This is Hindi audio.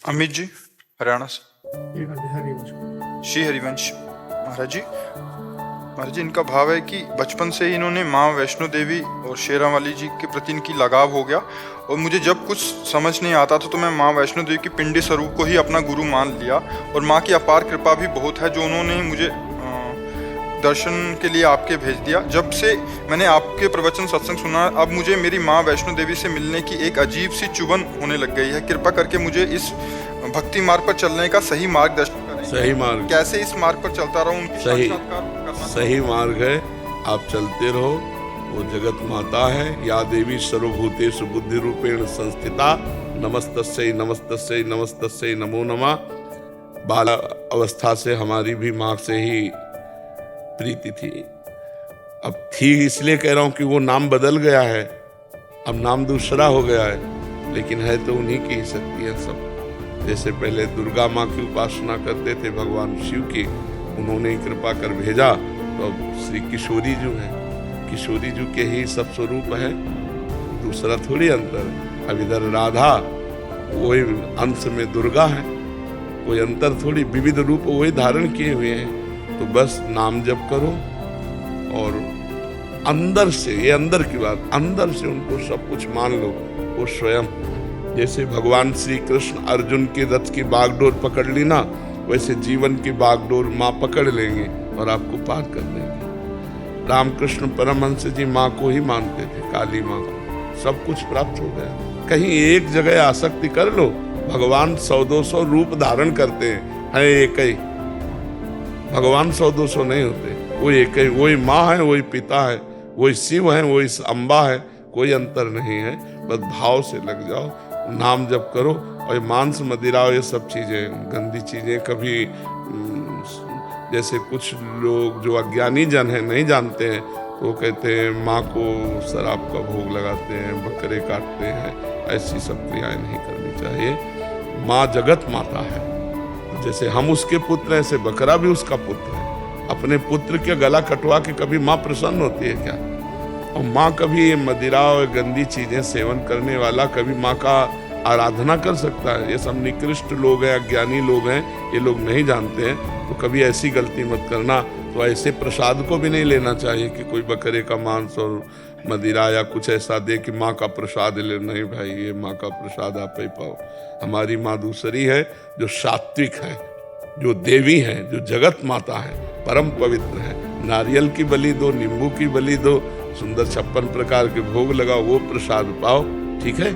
अमित जी, हरियाणा से। श्री हरिवंश महाराज जी इनका भाव है कि बचपन से ही इन्होंने माँ वैष्णो देवी और शेरावाली जी के प्रति इनकी लगाव हो गया, और मुझे जब कुछ समझ नहीं आता था तो मैं माँ वैष्णो देवी की पिंडी स्वरूप को ही अपना गुरु मान लिया। और माँ की अपार कृपा भी बहुत है जो उन्होंने मुझे दर्शन के लिए आपके भेज दिया। जब से मैंने आपके प्रवचन सत्संग सुना, अब मुझे मेरी माँ वैष्णो देवी से मिलने की एक अजीब सी चुभन होने लग गई है। कृपा करके मुझे इस भक्ति मार्ग पर चलने का सही मार्गदर्शन करें। सही मार्ग, कैसे इस मार्ग पर चलता रहूं, उनकी सही मार्ग है। आप चलते रहो। वो जगत माता है। या देवी सर्वभूतेषु बुद्धि रूपेण संस्थिता नमस्तस्यै नमस्तस्यै नमस्तस्यै नमो नमः। बाल अवस्था से हमारी भी माँ से ही प्रीति थी। अब थी इसलिए कह रहा हूं कि वो नाम बदल गया है, अब नाम दूसरा हो गया है, लेकिन है तो उन्हीं की ही शक्ति है सब। जैसे पहले दुर्गा माँ की उपासना करते थे भगवान शिव की, उन्होंने ही कृपा कर भेजा, तो अब श्री किशोरी जी है, किशोरी जी के ही सब स्वरूप है, दूसरा थोड़ी अंतर। अब इधर राधा वही अंश में दुर्गा है, कोई अंतर थोड़ी, विविध रूप वही धारण किए हुए हैं। तो बस नाम जप करो और अंदर से, ये अंदर की बात, अंदर से उनको सब कुछ मान लो। वो स्वयं, जैसे भगवान श्री कृष्ण अर्जुन के रथ की बागडोर पकड़ ली ना, वैसे जीवन की बागडोर माँ पकड़ लेंगे और आपको पार कर देंगे। रामकृष्ण परमहंस जी माँ को ही मानते थे, काली माँ को, सब कुछ प्राप्त हो गया। कहीं एक जगह आसक्ति कर लो, भगवान 100-200 रूप धारण करते हैं एक ही। भगवान 100-200 नहीं होते, वो एक ही, वही माँ है, वही पिता है, वही शिव है, वही अम्बा है, कोई अंतर नहीं है। बस भाव से लग जाओ, नाम जप करो। और मांस मदिरा ये सब चीज़ें गंदी चीज़ें कभी, जैसे कुछ लोग जो अज्ञानी जन हैं नहीं जानते हैं, तो कहते हैं माँ को शराब का भोग लगाते हैं, बकरे काटते हैं, ऐसी सब क्रियाएं नहीं करनी चाहिए। माँ जगत माता है, जैसे हम उसके पुत्र हैं, ऐसे बकरा भी उसका पुत्र है। अपने पुत्र के गला कटवा के कभी माँ प्रसन्न होती है क्या? और माँ कभी ये मदिरा और गंदी चीजें सेवन करने वाला कभी माँ का आराधना कर सकता है? ये सब निकृष्ट लोग हैं, अज्ञानी लोग हैं, ये लोग नहीं जानते हैं, तो कभी ऐसी गलती मत करना। तो ऐसे प्रसाद को भी नहीं लेना चाहिए कि कोई बकरे का मांस और मदिरा या कुछ ऐसा दे कि माँ का प्रसाद ले। नहीं भाई, ये माँ का प्रसाद आप ही पाओ। हमारी माँ दूसरी है, जो सात्विक है, जो देवी है, जो जगत माता है, परम पवित्र है। नारियल की बलि दो, नींबू की बलि दो, सुंदर 56 प्रकार के भोग लगाओ, वो प्रसाद पाओ, ठीक है।